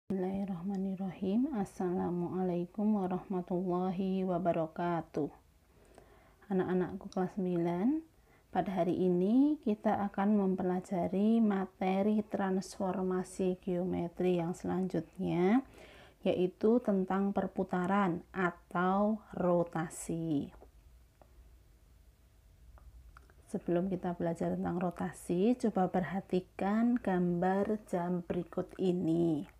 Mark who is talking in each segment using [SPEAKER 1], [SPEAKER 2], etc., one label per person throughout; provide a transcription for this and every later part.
[SPEAKER 1] Bismillahirrahmanirrahim. Assalamualaikum warahmatullahi wabarakatuh. Anak-anakku kelas 9, pada hari ini kita akan mempelajari materi transformasi geometri yang selanjutnya, yaitu tentang perputaran atau rotasi. Sebelum kita belajar tentang rotasi, coba perhatikan gambar jam berikut ini.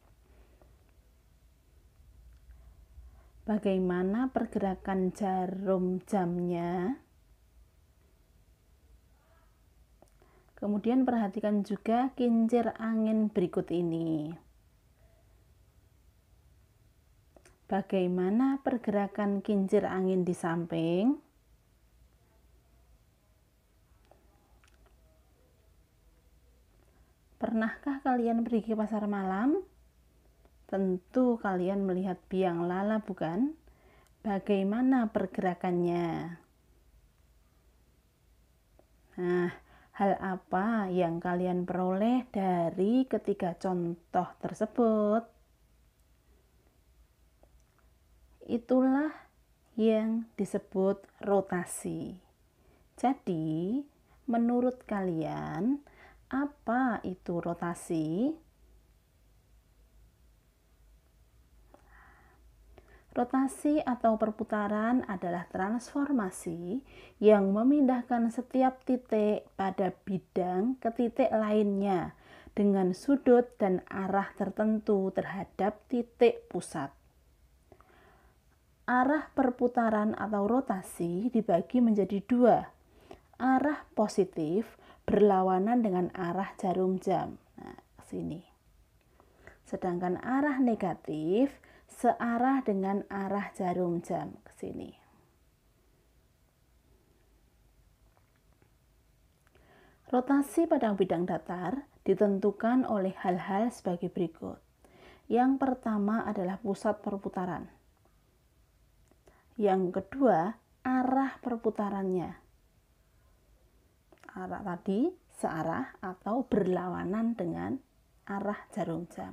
[SPEAKER 1] Bagaimana pergerakan jarum jamnya? Kemudian perhatikan juga kincir angin berikut ini. Bagaimana pergerakan kincir angin di samping? Pernahkah kalian pergi ke pasar malam? Tentu kalian melihat biang lala, bukan? Bagaimana pergerakannya? Nah, hal apa yang kalian peroleh dari ketiga contoh tersebut? Itulah yang disebut rotasi. Jadi, menurut kalian, apa itu rotasi? Rotasi atau perputaran adalah transformasi yang memindahkan setiap titik pada bidang ke titik lainnya dengan sudut dan arah tertentu terhadap titik pusat. Arah perputaran atau rotasi dibagi menjadi dua. Arah positif berlawanan dengan arah jarum jam. Nah, sini. Sedangkan arah negatif searah dengan arah jarum jam ke sini. Rotasi pada bidang datar ditentukan oleh hal-hal sebagai berikut. Yang pertama adalah pusat perputaran. Yang kedua, arah perputarannya. Arah tadi searah atau berlawanan dengan arah jarum jam.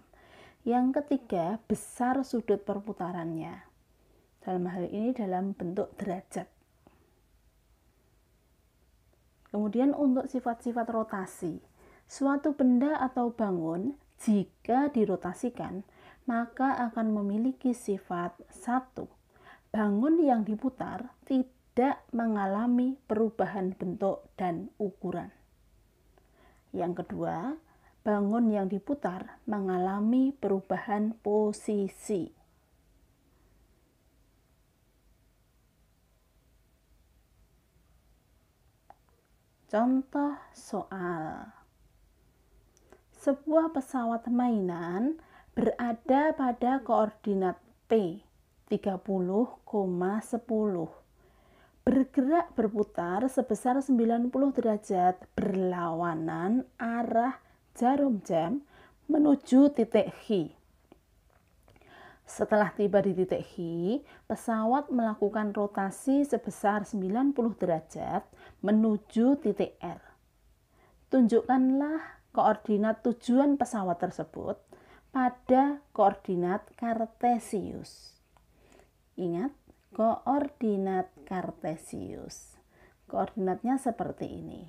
[SPEAKER 1] Yang ketiga, besar sudut perputarannya. Dalam hal ini dalam bentuk derajat. Kemudian untuk sifat-sifat rotasi. Suatu benda atau bangun jika dirotasikan, maka akan memiliki sifat 1. Bangun yang diputar tidak mengalami perubahan bentuk dan ukuran. Yang kedua, bangun yang diputar mengalami perubahan posisi. Contoh soal. Sebuah pesawat mainan berada pada koordinat P 30,10. Bergerak berputar sebesar 90 derajat berlawanan arah jarum jam menuju titik H. Setelah tiba di titik H, pesawat melakukan rotasi sebesar 90 derajat menuju titik R. Tunjukkanlah koordinat tujuan pesawat tersebut pada koordinat kartesius. Ingat, koordinat kartesius. Koordinatnya seperti ini.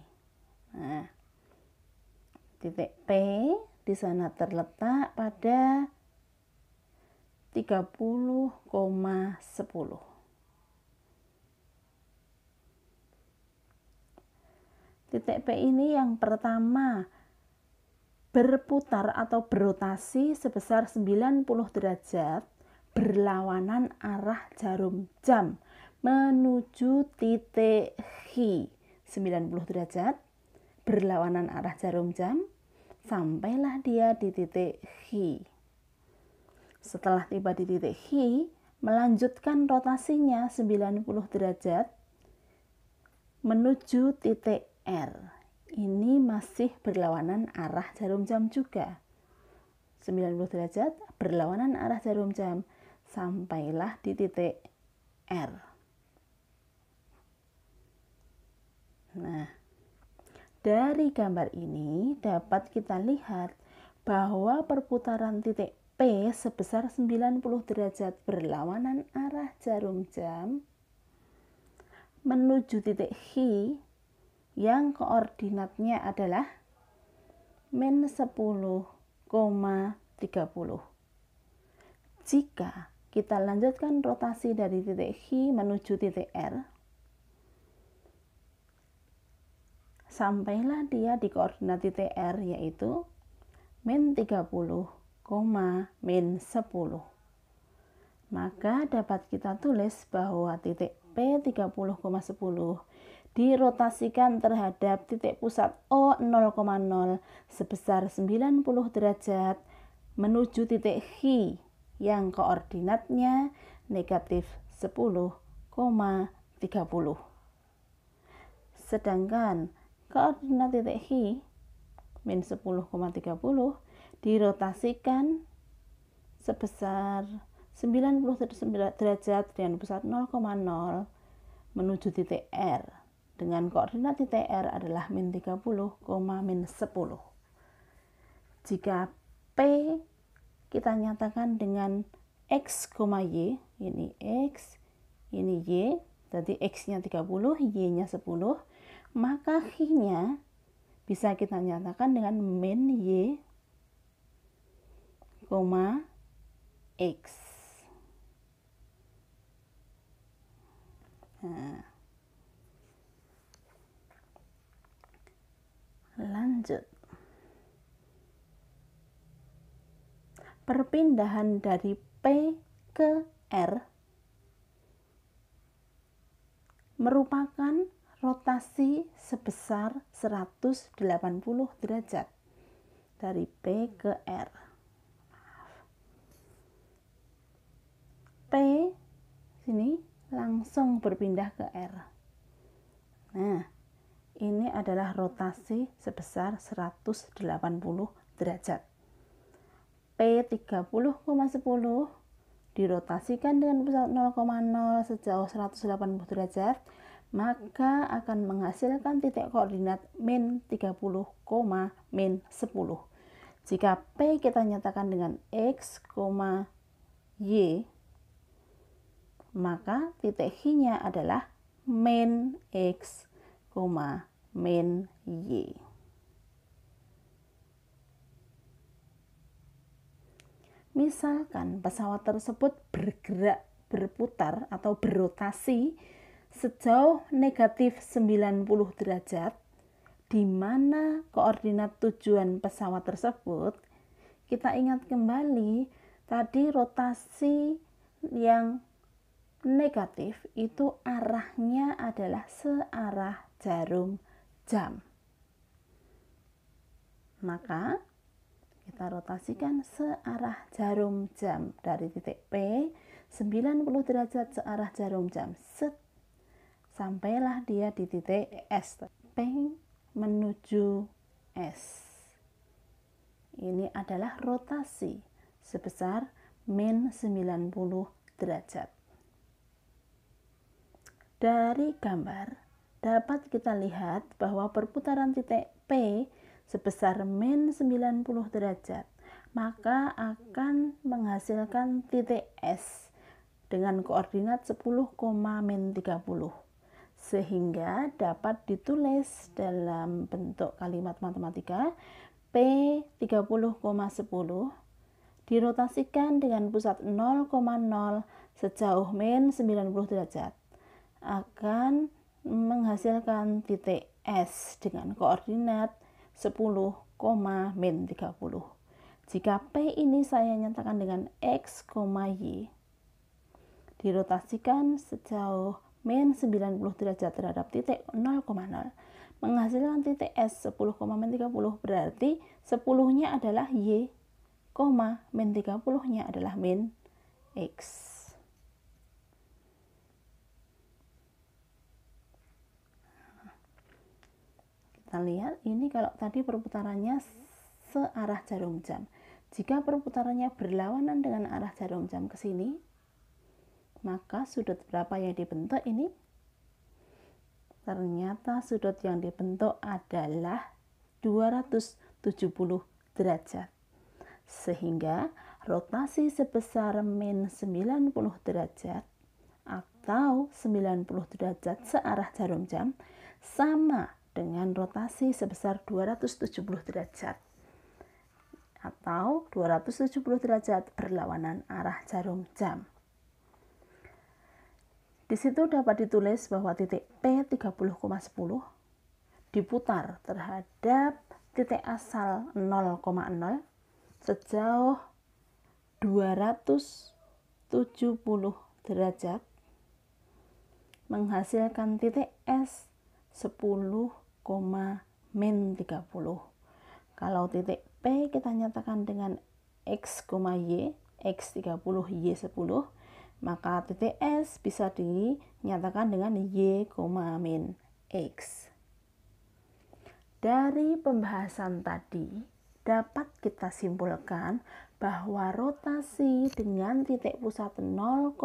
[SPEAKER 1] Nah, titik P di sana terletak pada 30,10. Titik P ini yang pertama berputar atau berotasi sebesar 90 derajat berlawanan arah jarum jam menuju titik H. 90 derajat berlawanan arah jarum jam, sampailah dia di titik H. Setelah tiba di titik H, melanjutkan rotasinya 90 derajat menuju titik R. Ini masih berlawanan arah jarum jam juga. 90 derajat berlawanan arah jarum jam, sampailah di titik R. Nah, dari gambar ini dapat kita lihat bahwa perputaran titik P sebesar 90 derajat berlawanan arah jarum jam menuju titik H yang koordinatnya adalah min 10,30. Jika kita lanjutkan rotasi dari titik H menuju titik R, sampailah dia di koordinat titik R, yaitu min 30, min 10. Maka dapat kita tulis bahwa titik P 30,10 dirotasikan terhadap titik pusat O 0,0 sebesar 90 derajat menuju titik H yang koordinatnya negatif 10,30. Sedangkan koordinat titik H min 10,30 dirotasikan sebesar 90 derajat dengan pusat 0,0 menuju titik R dengan koordinat titik R adalah min 30, min 10. Jika P kita nyatakan dengan X, Y, ini X, ini Y, jadi X-nya 30, Y-nya 10, maka H-nya bisa kita nyatakan dengan min Y, X. Nah, lanjut. Perpindahan dari P ke R merupakan rotasi sebesar 180 derajat dari P ke R. P sini langsung berpindah ke R. Nah, ini adalah rotasi sebesar 180 derajat. P 30,10 dirotasikan dengan pusat 0,0 sejauh 180 derajat, maka akan menghasilkan titik koordinat min 30, min 10. Jika P kita nyatakan dengan X, Y, maka titik H-nya adalah min X, min Y. Misalkan pesawat tersebut berputar atau berotasi sejauh negatif 90 derajat, di mana koordinat tujuan pesawat tersebut, kita ingat kembali tadi rotasi yang negatif itu arahnya adalah searah jarum jam. Maka kita rotasikan searah jarum jam dari titik P 90 derajat searah jarum jam. Sampailah dia di titik S. P menuju S. Ini adalah rotasi sebesar min 90 derajat. Dari gambar dapat kita lihat bahwa perputaran titik P sebesar min 90 derajat, maka akan menghasilkan titik S dengan koordinat 10, min 30. Sehingga dapat ditulis dalam bentuk kalimat matematika P 30,10 dirotasikan dengan pusat 0,0 sejauh min 90 derajat akan menghasilkan titik S dengan koordinat 10, min 30. Jika P ini saya nyatakan dengan X, Y, dirotasikan sejauh min 90 derajat terhadap titik 0,0, menghasilkan titik S 10, min 30, berarti 10-nya adalah Y, min 30-nya adalah min X. Kita lihat ini kalau tadi perputarannya searah jarum jam. Jika perputarannya berlawanan dengan arah jarum jam ke sini, maka sudut berapa yang dibentuk ini? Ternyata sudut yang dibentuk adalah 270 derajat. Sehingga rotasi sebesar min 90 derajat atau 90 derajat searah jarum jam sama dengan rotasi sebesar 270 derajat atau 270 derajat berlawanan arah jarum jam. Di situ dapat ditulis bahwa titik P 30,10 diputar terhadap titik asal 0,0 sejauh 270 derajat menghasilkan titik S 10, min 30. Kalau titik P kita nyatakan dengan X, Y, X 30, Y 10, maka titik S bisa dinyatakan dengan Y, min X. Dari pembahasan tadi, dapat kita simpulkan bahwa rotasi dengan titik pusat 0,0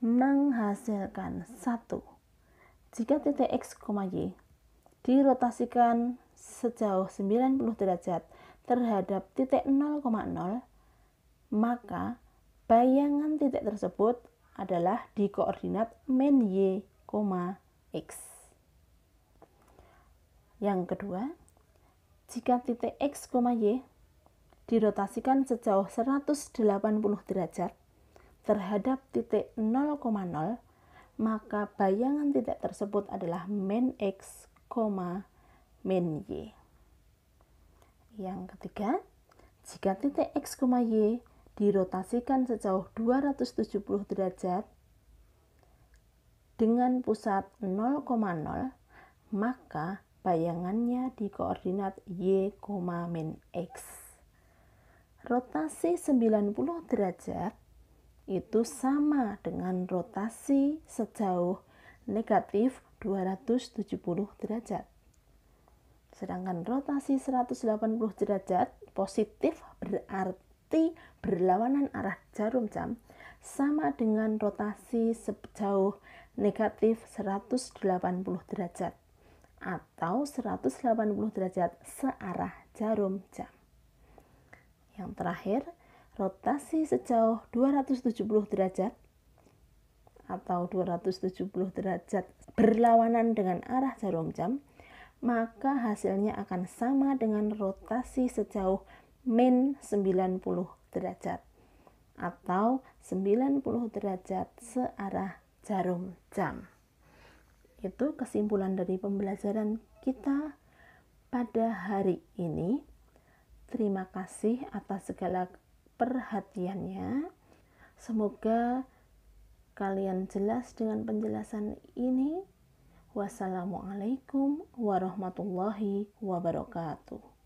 [SPEAKER 1] menghasilkan 1. Jika titik X, Y dirotasikan sejauh 90 derajat terhadap titik 0,0, maka bayangan titik tersebut adalah di koordinat min Y, X. Yang kedua, jika titik X, Y dirotasikan sejauh 180 derajat terhadap titik 0,0, maka bayangan titik tersebut adalah min X, min Y. Yang ketiga, jika titik X, Y dirotasikan sejauh 270 derajat dengan pusat 0,0, maka bayangannya di koordinat Y, min X. Rotasi 90 derajat itu sama dengan rotasi sejauh negatif 270 derajat. Sedangkan rotasi 180 derajat positif berarti berlawanan arah jarum jam sama dengan rotasi sejauh negatif 180 derajat atau 180 derajat searah jarum jam. Yang terakhir, rotasi sejauh 270 derajat atau 270 derajat berlawanan dengan arah jarum jam, maka hasilnya akan sama dengan rotasi sejauh min 90 derajat atau 90 derajat searah jarum jam. Itu kesimpulan dari pembelajaran kita pada hari ini. Terima kasih atas segala perhatiannya. Semoga kalian jelas dengan penjelasan ini. Wassalamualaikum warahmatullahi wabarakatuh.